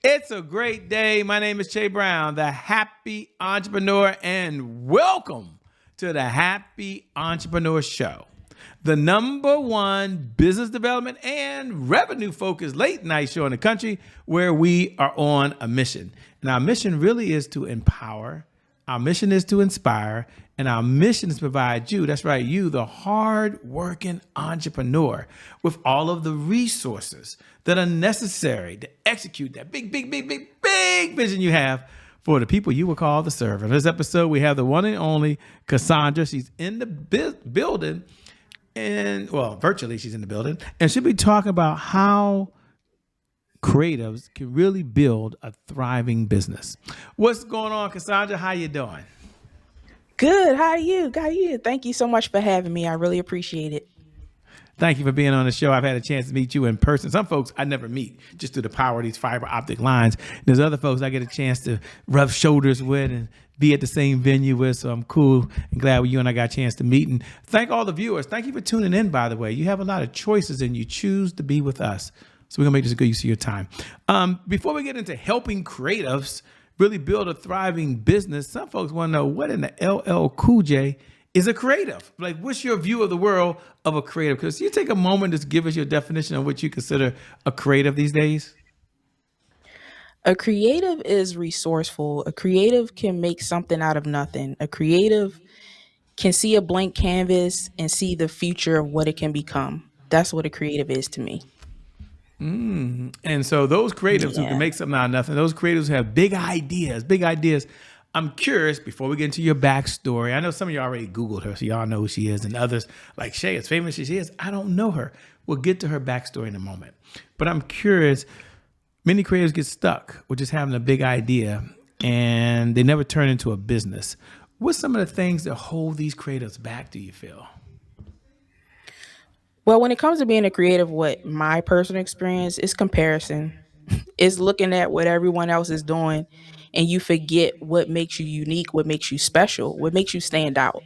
It's a great day. My name is Che Brown, the happy entrepreneur, and welcome to the Happy Entrepreneur Show, the number one business development and revenue focused late night show in the country where we are on a mission. And our mission really is to empower, our mission is to inspire, and our mission is to provide you, that's right, you, the hard-working entrepreneur, with all of the resources that are necessary to execute that big vision you have for the people you will call to serve. In this episode, we have the one and only Kasaundra. She's in the building, and well, virtually she's in the building, and she'll be talking about how creatives can really build a thriving business. What's going on, Kasaundra? How you doing? Good. How are you? How are you? Thank you so much for having me. I really appreciate it. Thank you for being on the show. I've had a chance to meet you in person. Some folks I never meet just through the power of these fiber optic lines. There's other folks I get a chance to rub shoulders with and be at the same venue with. So I'm cool and glad you and I got a chance to meet. And thank all the viewers. Thank you for tuning in, by the way. You have a lot of choices and you choose to be with us. So we're going to make this a good use of your time. Before we get into helping creatives really build a thriving business, some folks want to know what in the LL Cool J is a creative. Like, what's your view of the world of a creative? Because you take a moment to give us your definition of what you consider a creative these days. A creative is resourceful. A creative can make something out of nothing. A creative can see a blank canvas and see the future of what it can become. That's what a creative is to me. And so those creatives who can Yeah. make something out of nothing, those creatives who have big ideas. I'm curious, before we get into your backstory, I know some of you already Googled her, so y'all know who she is, and others like Shay, as famous as she is, I don't know her. We'll get to her backstory in a moment. But I'm curious, many creatives get stuck with just having a big idea and they never turn into a business. What's some of the things that hold these creatives back, do you feel? Well, when it comes to being a creative, what my personal experience is comparison. Is looking at what everyone else is doing and you forget what makes you unique, what makes you special, what makes you stand out.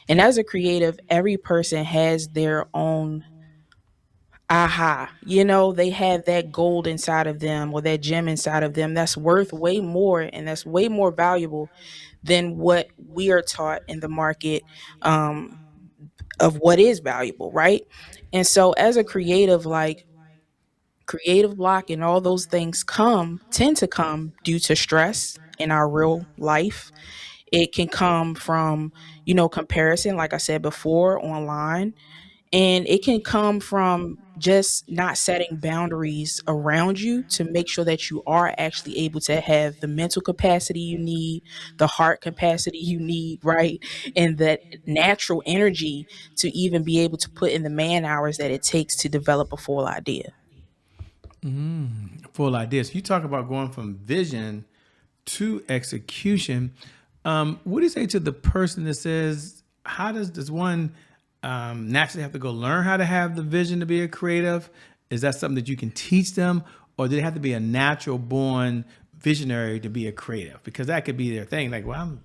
And as a creative, every person has their own aha. They have that gold inside of them or that gem inside of them that's worth way more and that's way more valuable than what we are taught in the market um, of what is valuable, right? And so as a creative, like creative block and all those things tend to come due to stress in our real life. It can come from, comparison, like I said before, online. And it can come from just not setting boundaries around you to make sure that you are actually able to have the mental capacity you need, the heart capacity you need, right? And that natural energy to even be able to put in the man hours that it takes to develop a full idea. Full ideas. You talk about going from vision to execution. What do you say to the person that says, how does one naturally have to go learn how to have the vision to be a creative? Is that something that you can teach them, or do they have to be a natural born visionary to be a creative? Because that could be their thing. Like, well,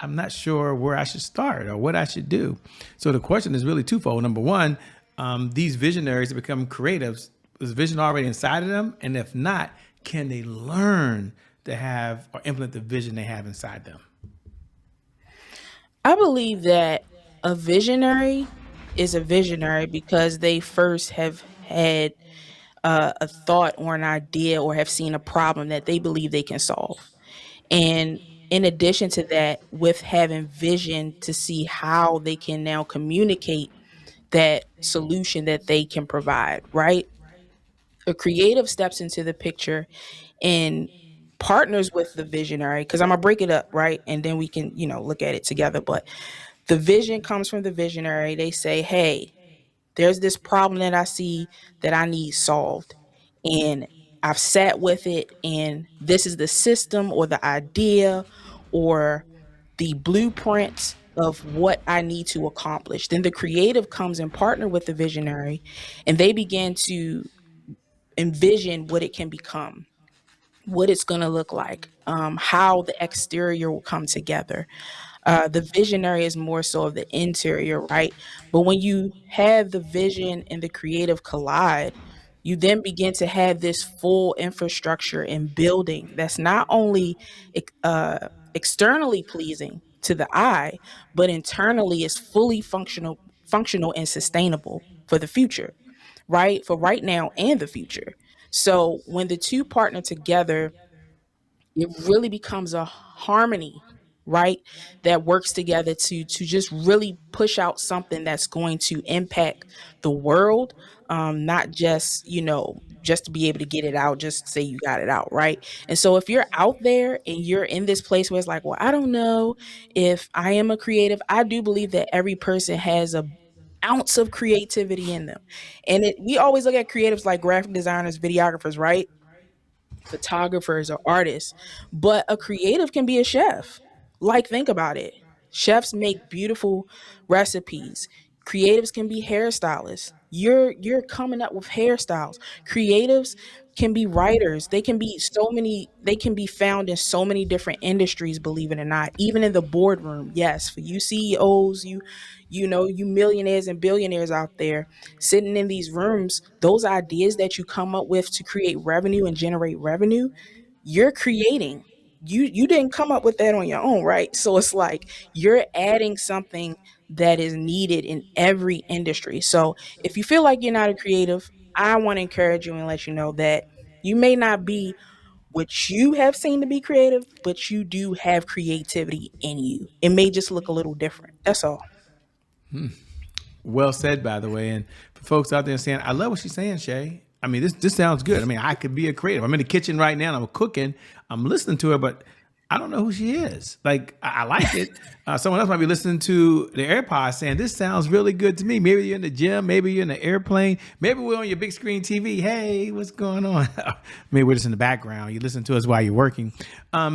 I'm not sure where I should start or what I should do. So the question is really twofold. Number one, these visionaries that become creatives, is vision already inside of them? And if not, can they learn to have or implement the vision they have inside them? I believe that a visionary is a visionary because they first have had a thought or an idea or have seen a problem that they believe they can solve. And in addition to that, with having vision to see how they can now communicate that solution that they can provide, right? A creative steps into the picture and partners with the visionary because I'm gonna break it up, right? And then we can, look at it together. But the vision comes from the visionary. They say, hey, there's this problem that I see that I need solved. And I've sat with it, and this is the system or the idea or the blueprint of what I need to accomplish. Then the creative comes and partner with the visionary, and they begin to envision what it can become, what it's going to look like, how the exterior will come together. The visionary is more so of the interior, right? But when you have the vision and the creative collide, You then begin to have this full infrastructure and building that's not only externally pleasing to the eye, but internally is fully functional and sustainable for the future, right? For right now and the future. So when the two partner together, it really becomes a harmony, right, that works together to just really push out something that's going to impact the world, not just, just to be able to get it out, just say you got it out, right? And so if you're out there and you're in this place where it's like, well, I don't know if I am a creative, I do believe that every person has a ounce of creativity in them. And we always look at creatives like graphic designers, videographers, right, photographers or artists, but a creative can be a chef. Like, think about it. Chefs make beautiful recipes. Creatives can be hairstylists. You're coming up with hairstyles. Creatives can be writers. They can be found in so many different industries, believe it or not. Even in the boardroom. Yes, for you CEOs, you millionaires and billionaires out there sitting in these rooms, those ideas that you come up with to create revenue and generate revenue, you're creating. You didn't come up with that on your own, right? So it's like you're adding something that is needed in every industry. So if you feel like you're not a creative, I want to encourage you and let you know that you may not be what you have seen to be creative, but you do have creativity in you. It may just look a little different. That's all. Well said, by the way. And for folks out there saying, I love what she's saying, Shay. I mean, this sounds good. I mean, I could be a creative. I'm in the kitchen right now and I'm cooking. I'm listening to her, but I don't know who she is. Like, I like it. Someone else might be listening to the AirPods saying, this sounds really good to me. Maybe you're in the gym. Maybe you're in the airplane. Maybe we're on your big screen TV. Hey, what's going on? Maybe we're just in the background. You listen to us while you're working.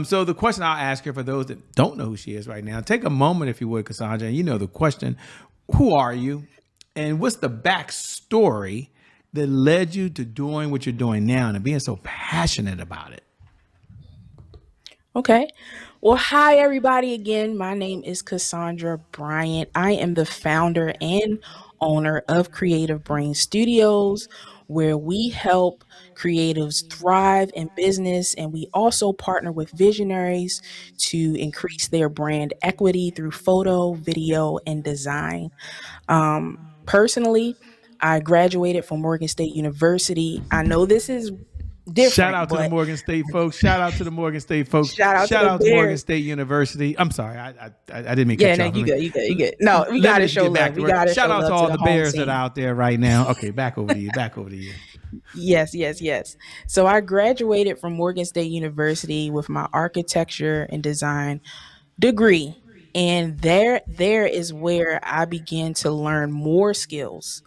So the question I'll ask her for those that don't know who she is right now, take a moment, if you would, Cassandra, and you know the question, who are you? And what's the backstory that led you to doing what you're doing now and being so passionate about it? Okay. Well, hi, everybody. Again, my name is Kasaundra Bryant. I am the founder and owner of Creative Brain Studios, where we help creatives thrive in business. And we also partner with visionaries to increase their brand equity through photo, video, and design. Personally, I graduated from Morgan State University. I know this is Shout different, out to the but Morgan State folks. Shout out to the Morgan State folks. shout out to Shout the out to Morgan Bears. State University. I'm sorry, I didn't mean to Yeah, cut you no, off. you good, you good, you good. No, we Let gotta me show get back love. to We work. gotta Shout show out to love to all the the home Bears that are team. out there right now. Okay, back over to you. Back over to you. Yes, yes, yes. So I graduated from Morgan State University with my architecture and design degree. And there is where I began to learn more skills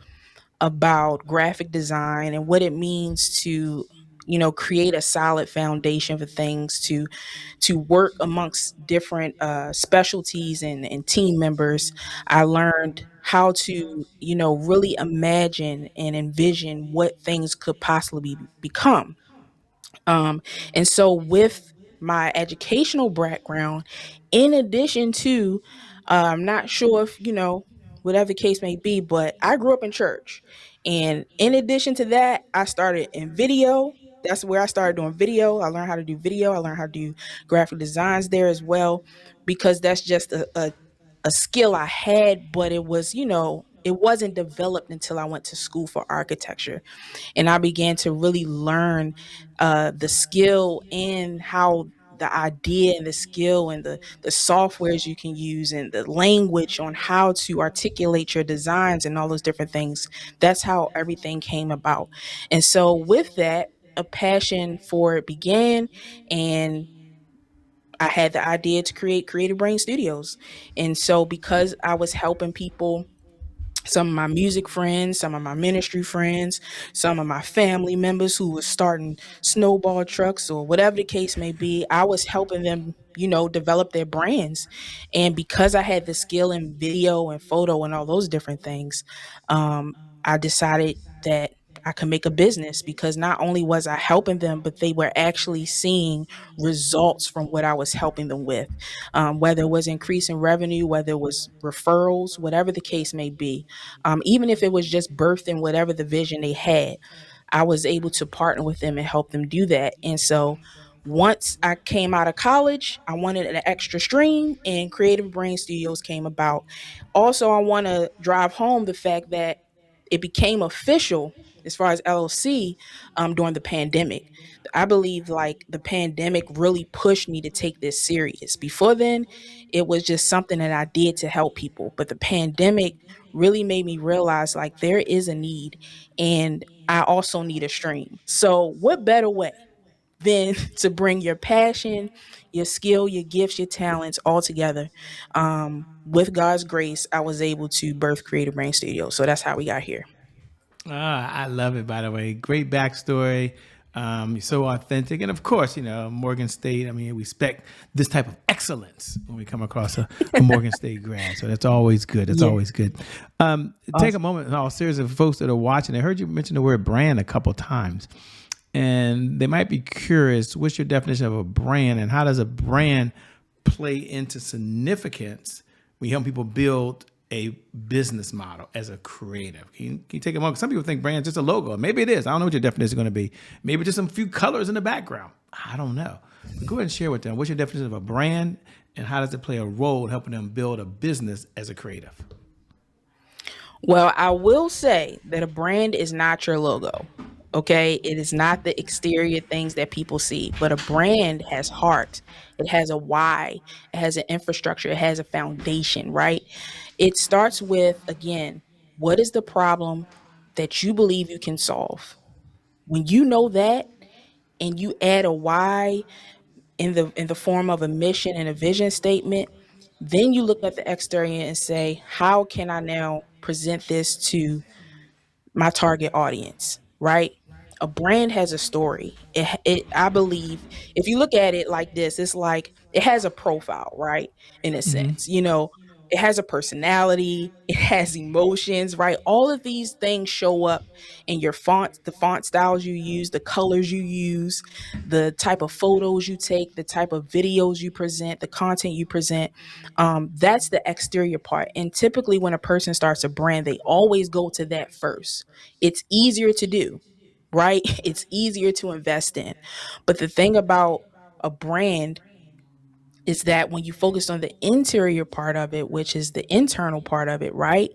about graphic design and what it means to, create a solid foundation for things, to work amongst different specialties and team members. I learned how to, really imagine and envision what things could possibly become. And so, with my educational background, in addition to, I'm not sure if, whatever the case may be, but I grew up in church. And in addition to that, I started in video. That's where I started doing video. I learned how to do video. I learned how to do graphic designs there as well, because that's just a skill I had, but it was, it wasn't developed until I went to school for architecture, and I began to really learn the skill and how the idea and the skill and the softwares you can use and the language on how to articulate your designs and all those different things. That's how everything came about. And so with that, a passion for it began, and I had the idea to create Creative Brain Studios. And so because I was helping people, some of my music friends, some of my ministry friends, some of my family members who were starting snowball trucks or whatever the case may be, I was helping them, develop their brands. And because I had the skill in video and photo and all those different things, I decided that I could make a business, because not only was I helping them, but they were actually seeing results from what I was helping them with, whether it was increasing revenue, whether it was referrals, whatever the case may be, even if it was just birthing whatever the vision they had. I was able to partner with them and help them do that. And so once I came out of college, I wanted an extra stream, and Creative Brain Studios came about. Also, I want to drive home the fact that it became official as far as LLC during the pandemic. I believe like the pandemic really pushed me to take this serious. Before then, it was just something that I did to help people, but the pandemic really made me realize like there is a need, and I also need a stream. So, what better way than to bring your passion, your skill, your gifts, your talents all together? With God's grace, I was able to birth Creative Brain Studio. So that's how we got here. I love it, by the way. Great backstory. So authentic. And of course, Morgan State, I mean, we expect this type of excellence when we come across a Morgan State grad. So that's always good. That's Yeah. always good. Take a Awesome. moment, in all series of folks that are watching. I heard you mention the word brand a couple times. And they might be curious, what's your definition of a brand, and how does a brand play into significance when you help people build a business model as a creative? Can you take a moment? Some people think brand is just a logo. Maybe it is. I don't know what your definition is going to be. Maybe just some few colors in the background. I don't know. But go ahead and share with them. What's your definition of a brand, and how does it play a role in helping them build a business as a creative? Well, I will say that a brand is not your logo. Okay. It is not the exterior things that people see, but a brand has heart. It has a why. It has an infrastructure. It has a foundation, right? It starts with, again, what is the problem that you believe you can solve? When you know that and you add a why in the form of a mission and a vision statement, then you look at the exterior and say, how can I now present this to my target audience, right? A brand has a story. I believe if you look at it like this, it's like it has a profile, right? In a sense, it has a personality, it has emotions, right? All of these things show up in your fonts, the font styles you use, the colors you use, the type of photos you take, the type of videos you present, the content you present. That's the exterior part. And typically, when a person starts a brand, they always go to that first. It's easier to do, right? It's easier to invest in. But the thing about a brand is that when you focus on the interior part of it, which is the internal part of it, right?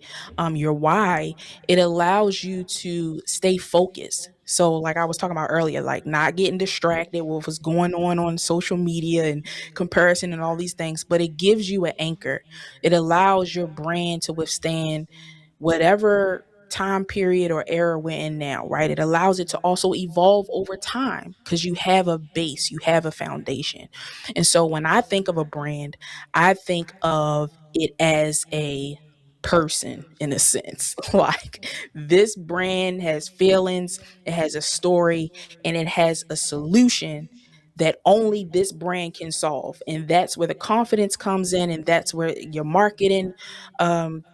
Your why, it allows you to stay focused. So, like I was talking about earlier, like not getting distracted with what's going on social media and comparison and all these things, but it gives you an anchor. It allows your brand to withstand whatever time period or era we're in now, right? It allows it to also evolve over time because you have a base, you have a foundation. And so when I think of a brand, I think of it as a person in a sense. Like this brand has feelings, it has a story, and it has a solution that only this brand can solve. And that's where the confidence comes in, and that's where your marketing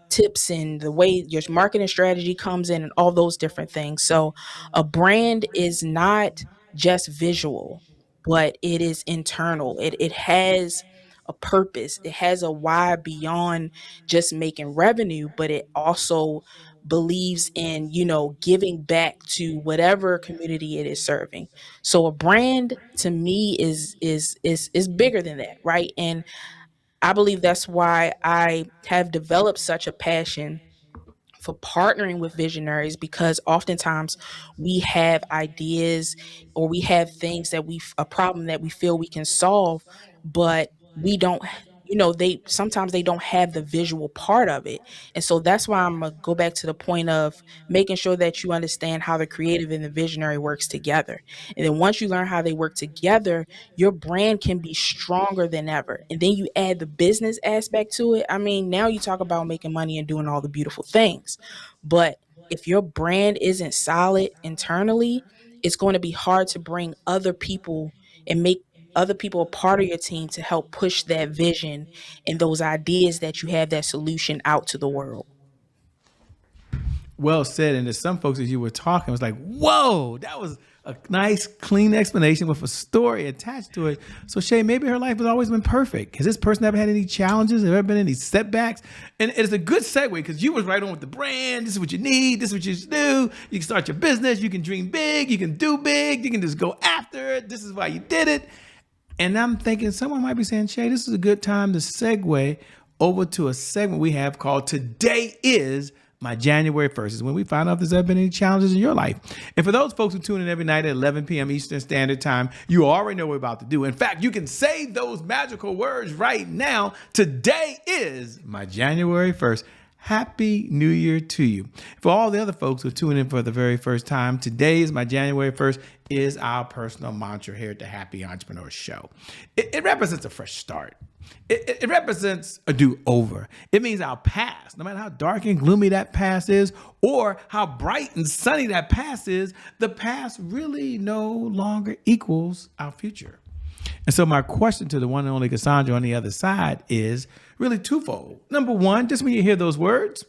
tips and the way your marketing strategy comes in, and all those different things. So a brand is not just visual, but it is internal. It has a purpose. It has a why beyond just making revenue, but it also believes in, giving back to whatever community it is serving. So a brand to me is bigger than that, right? And I believe that's why I have developed such a passion for partnering with visionaries, because oftentimes we have ideas or we have things that a problem that we feel we can solve, but we don't, they sometimes they don't have the visual part of it. And so that's why I'm gonna go back to the point of making sure that you understand how the creative and the visionary works together. And then once you learn how they work together, your brand can be stronger than ever. And then you add the business aspect to it. I mean, now you talk about making money and doing all the beautiful things. But if your brand isn't solid internally, it's going to be hard to bring other people and make other people a part of your team to help push that vision and those ideas that you have, that solution out to the world. Well said. And there's some folks, as you were talking, was like, whoa, that was a nice, clean explanation with a story attached to it. So, Shay, maybe her life has always been perfect. Has this person ever had any challenges? Have there ever been any setbacks? And it's a good segue because you was right on with the brand. This is what you need. This is what you should do. You can start your business. You can dream big. You can do big. You can just go after it. This is why you did it. And I'm thinking someone might be saying, Shay, this is a good time to segue over to a segment we have called Today is My January 1st. Is when we find out if there's ever been any challenges in your life. And for those folks who tune in every night at 11 p.m. Eastern Standard Time, you already know what we're about to do. In fact, you can say those magical words right now. Today is my January 1st. Happy New Year to you. For all the other folks who are tuning in for the very first time, today is my January 1st is our personal mantra here at the Happy Entrepreneur Show. It represents a fresh start. It represents a do-over. It means our past, no matter how dark and gloomy that past is, or how bright and sunny that past is, the past really no longer equals our future. And so my question to the one and only Kasaundra on the other side is really twofold. Number one, just when you hear those words,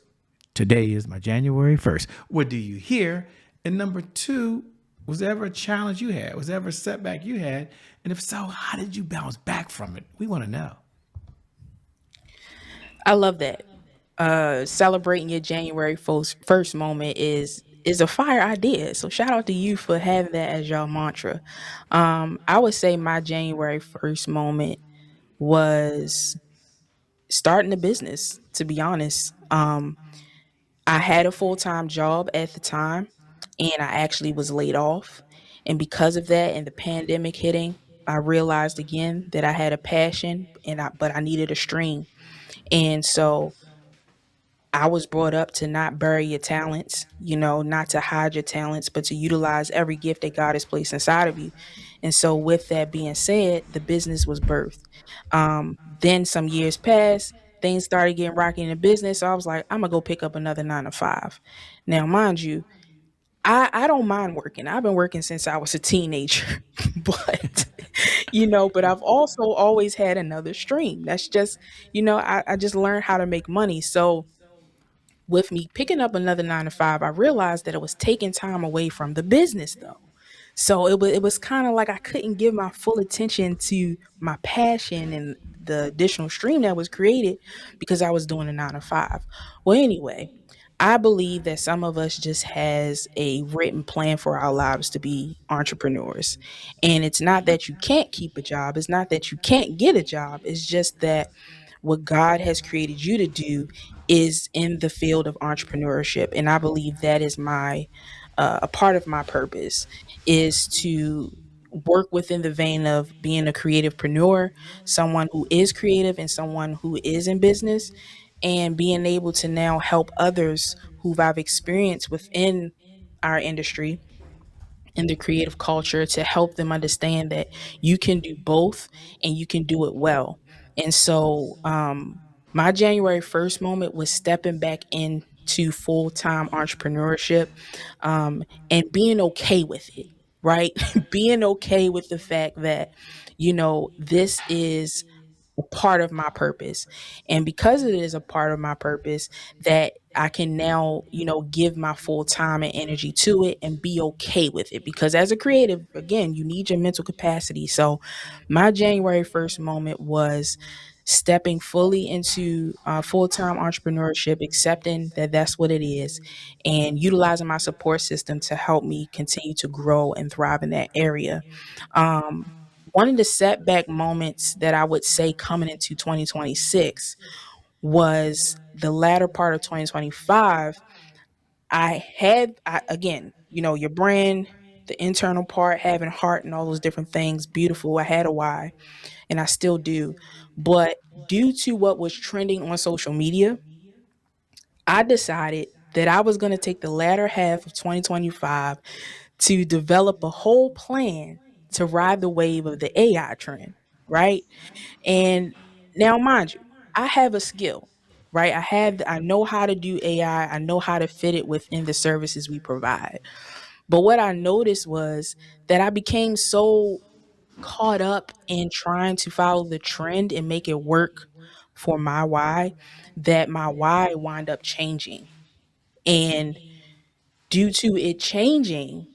today is my January 1st, what do you hear? And number two, was there ever a challenge you had? Was there ever a setback you had? And if so, how did you bounce back from it? We want to know. I love that. Celebrating your January first moment is a fire idea. So shout out to you for having that as your mantra. I would say my January 1st moment was starting a business, to be honest. I had a full-time job at the time and I actually was laid off. And because of that and the pandemic hitting, I realized again that I had a passion but I needed a stream. And so I was brought up to not bury your talents, not to hide your talents, but to utilize every gift that God has placed inside of you. And so, with that being said, the business was birthed. Then some years passed, things started getting rocky in the business. So I was like, I'm gonna go pick up another 9 to 5. Now, mind you, I don't mind working. I've been working since I was a teenager, but but I've also always had another stream. That's just, I just learned how to make money. So with me picking up another 9 to 5, I realized that it was taking time away from the business though. So it was kind of like I couldn't give my full attention to my passion and the additional stream that was created because I was doing a 9 to 5. Well, anyway, I believe that some of us just has a written plan for our lives to be entrepreneurs. And it's not that you can't keep a job, it's not that you can't get a job, it's just that what God has created you to do is in the field of entrepreneurship. And I believe that is my a part of my purpose is to work within the vein of being a creativepreneur, someone who is creative and someone who is in business, and being able to now help others who I've experienced within our industry in the creative culture to help them understand that you can do both and you can do it well. And so, my January 1st moment was stepping back into full time entrepreneurship, and being okay with it, right? Being okay with the fact that, this is a part of my purpose. And because it is a part of my purpose, that I can now, give my full time and energy to it and be okay with it. Because as a creative, again, you need your mental capacity. So my January 1st moment was stepping fully into full time entrepreneurship, accepting that that's what it is, and utilizing my support system to help me continue to grow and thrive in that area. Um, One of the setback moments that I would say coming into 2026 was the latter part of 2025. Again, your brand, the internal part, having heart and all those different things, beautiful. I had a why and I still do. But due to what was trending on social media, I decided that I was going to take the latter half of 2025 to develop a whole plan to ride the wave of the AI trend, right? And now, mind you, I have a skill, right? I know how to do AI. I know how to fit it within the services we provide. But what I noticed was that I became so caught up in trying to follow the trend and make it work for my why that my why wound up changing. And due to it changing,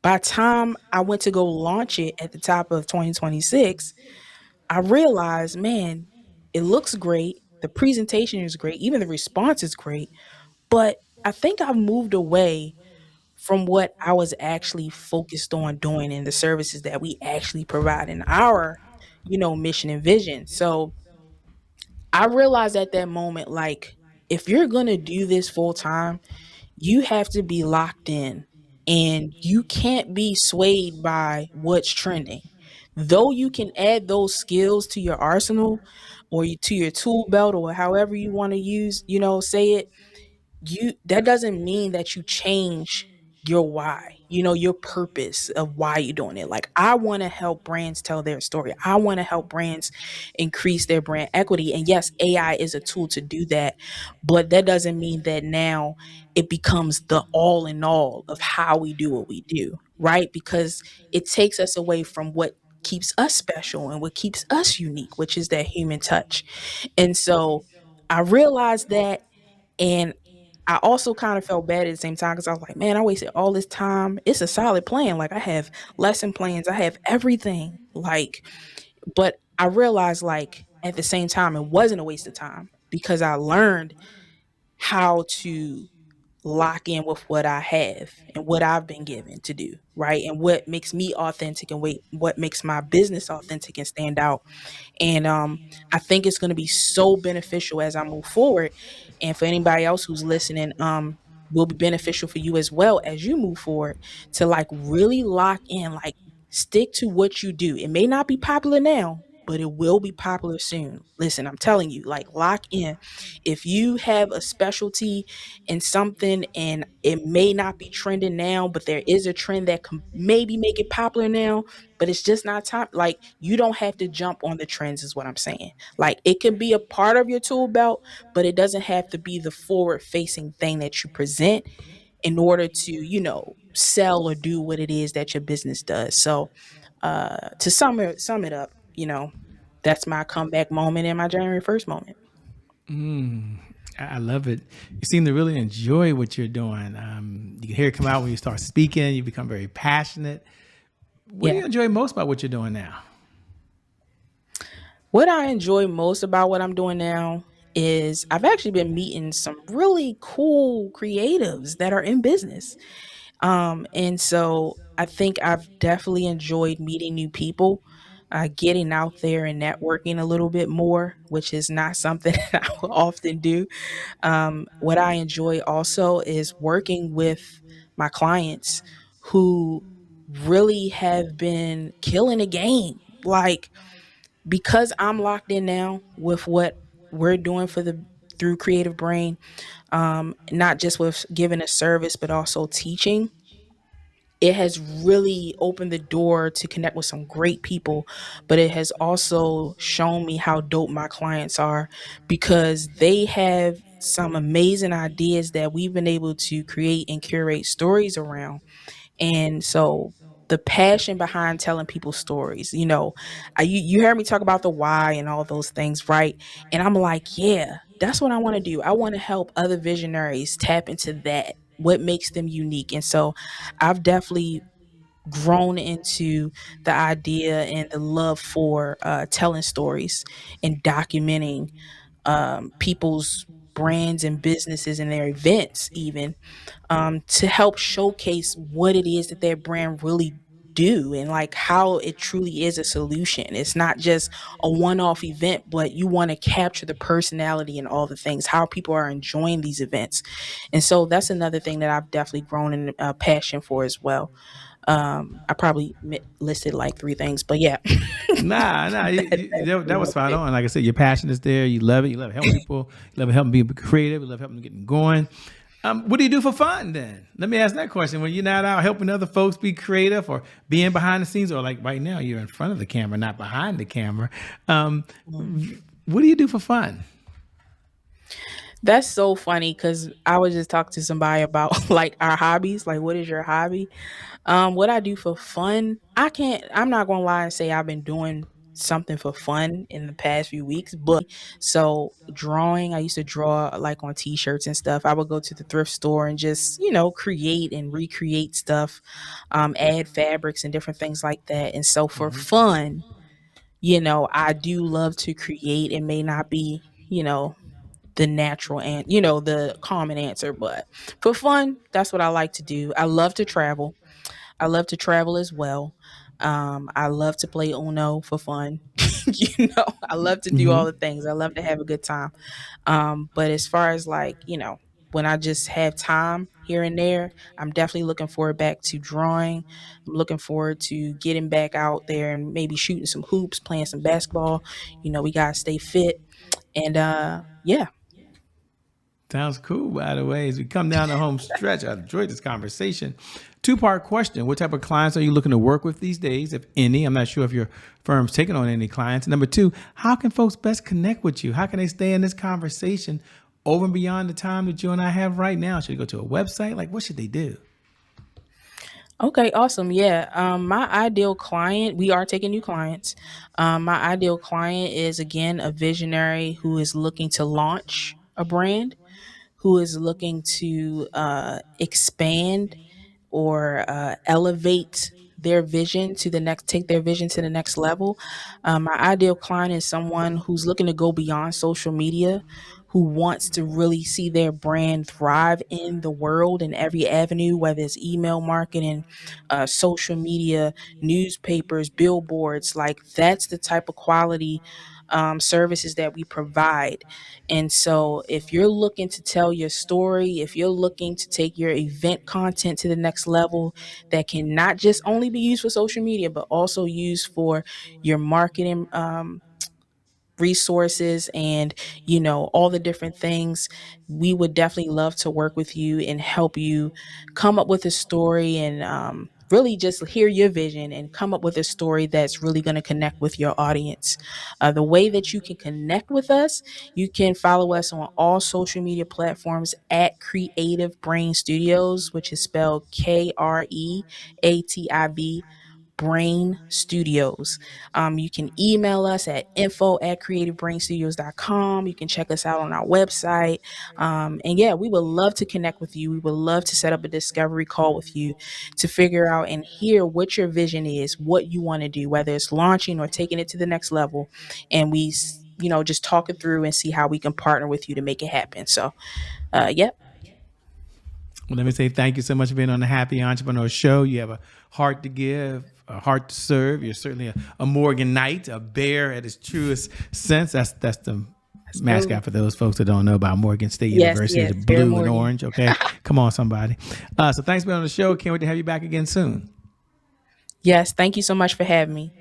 By the time I went to go launch it at the top of 2026, I realized, man, it looks great. The presentation is great. Even the response is great. But I think I've moved away from what I was actually focused on doing and the services that we actually provide in our, mission and vision. So I realized at that moment, like, if you're going to do this full time, you have to be locked in and you can't be swayed by what's trending. Though you can add those skills to your arsenal or to your tool belt or however you want to use, say it, you that doesn't mean that you change your why, your purpose of why you're doing it. Like, I want to help brands tell their story. I want to help brands increase their brand equity. And yes, AI is a tool to do that, but that doesn't mean that now it becomes the all in all of how we do what we do, right? Because it takes us away from what keeps us special and what keeps us unique, which is that human touch. And so I realized that, and I also kind of felt bad at the same time because I was like, man, I wasted all this time. It's a solid plan. Like, I have lesson plans, I have everything. Like, but I realized, like, at the same time, it wasn't a waste of time because I learned how to lock in with what I have and what I've been given to do, right? And what makes me authentic and what makes my business authentic and stand out. And I think it's going to be so beneficial as I move forward. And for anybody else who's listening, will be beneficial for you as well as you move forward to, like, really lock in, like, stick to what you do. It may not be popular now, but it will be popular soon. Listen, I'm telling you, like, lock in. If you have a specialty in something and it may not be trending now, but there is a trend that can maybe make it popular now, but it's just not time. Like, you don't have to jump on the trends, is what I'm saying. Like, it can be a part of your tool belt, but it doesn't have to be the forward facing thing that you present in order to, sell or do what it is that your business does. So, to sum it up, that's my comeback moment and my January 1st moment. I love it. You seem to really enjoy what you're doing. You can hear it come out when you start speaking. You become very passionate. What do Yeah. you enjoy most about what you're doing now? What I enjoy most about what I'm doing now is I've actually been meeting some really cool creatives that are in business. And so I think I've definitely enjoyed meeting new people, getting out there and networking a little bit more, which is not something that I will often do. What I enjoy also is working with my clients who really have been killing the game. Like, because I'm locked in now with what we're doing for the through Creative Brain, not just with giving a service, but also teaching. It has really opened the door to connect with some great people, but it has also shown me how dope my clients are because they have some amazing ideas that we've been able to create and curate stories around. And so the passion behind telling people stories, you heard me talk about the why and all those things, right? And I'm like, yeah, that's what I want to do. I want to help other visionaries tap into that, what makes them unique. And so I've definitely grown into the idea and the love for telling stories and documenting people's brands and businesses and their events, even to help showcase what it is that their brand really do and, like, how it truly is a solution. It's not just a one-off event, but you want to capture the personality and all the things, how people are enjoying these events. And so that's another thing that I've definitely grown in passion for as well. I probably listed like three things, but yeah. Nah, That's that pretty was much spot it. on. Like I said, your passion is there. You love it. You love helping people. You love helping people be creative. You love helping them get going. What do you do for fun then? Let me ask that question. When you're not out helping other folks be creative or being behind the scenes, or like right now, you're in front of the camera, not behind the camera. Um, Mm. what do you do for fun? That's so funny because I was just talking to somebody about like our hobbies. Like, what is your hobby? What I do for fun, I'm not gonna lie and say I've been doing. something for fun in the past few weeks. But so drawing, I used to draw like on t-shirts and stuff. I would go to the thrift store and just, create and recreate stuff, add fabrics and different things like that. And so for fun, I do love to create. It may not be, the natural and the common answer, but for fun, that's what I like to do. I love to travel. I love to travel as well. I love to play Uno for fun. I love to do all the things. I love to have a good time. But as far as like, when I just have time here and there, I'm definitely looking forward back to drawing. I'm looking forward to getting back out there and maybe shooting some hoops, playing some basketball. We gotta stay fit. And yeah. Sounds cool, by the way. As we come down the home stretch, I enjoyed this conversation. Two-part question. What type of clients are you looking to work with these days, if any? I'm not sure if your firm's taking on any clients. Number two, how can folks best connect with you? How can they stay in this conversation over and beyond the time that you and I have right now? Should they go to a website? Like, what should they do? Okay, awesome. Yeah. My ideal client, we are taking new clients. My ideal client is again a visionary who is looking to launch a brand, who is looking to expand or elevate their vision to the next, take their vision to the next level. My ideal client is someone who's looking to go beyond social media, who wants to really see their brand thrive in the world in every avenue, whether it's email marketing, social media, newspapers, billboards. Like that's the type of quality services that we provide. And so, if you're looking to tell your story, if you're looking to take your event content to the next level, that can not just only be used for social media, but also used for your marketing resources and all the different things, we would definitely love to work with you and help you come up with a story and really just hear your vision and come up with a story that's really going to connect with your audience. The way that you can connect with us, you can follow us on all social media platforms at Creative Brain Studios, which is spelled KREATIV Brain Studios. You can email us at info@creativebrainstudios.com. You can check us out on our website. And yeah, we would love to connect with you. We would love to set up a discovery call with you to figure out and hear what your vision is, what you want to do, whether it's launching or taking it to the next level. And just talk it through and see how we can partner with you to make it happen. So, yeah. Well, let me say thank you so much for being on the Happy Entrepreneur Show. You have a heart to give, a heart to serve. You're certainly a Morganite, a bear at its truest sense. That's the Let's go. mascot for those folks that don't know about Morgan State Yes, University. yes, It's Bear blue and Morgan. orange. Okay, come on, somebody. So thanks for being on the show. Can't wait to have you back again soon. Yes, thank you so much for having me.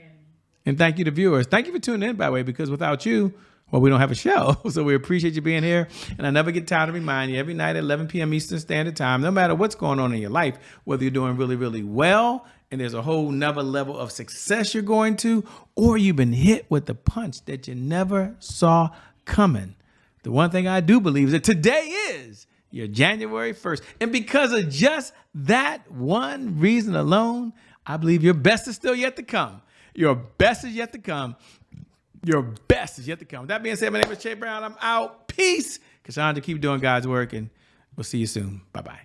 And thank you to viewers. Thank you for tuning in, by the way, because without you, well, we don't have a show. So we appreciate you being here. And I never get tired of reminding you every night at 11 p.m. Eastern Standard Time, no matter what's going on in your life, whether you're doing really, really well and there's a whole nother level of success you're going to, or you've been hit with the punch that you never saw coming. The one thing I do believe is that today is your January 1st. And because of just that one reason alone, I believe your best is still yet to come. Your best is yet to come. Your best is yet to come. With that being said, my name is Che Brown. I'm out. Peace. Kasaundra, keep doing God's work, and we'll see you soon. Bye-bye.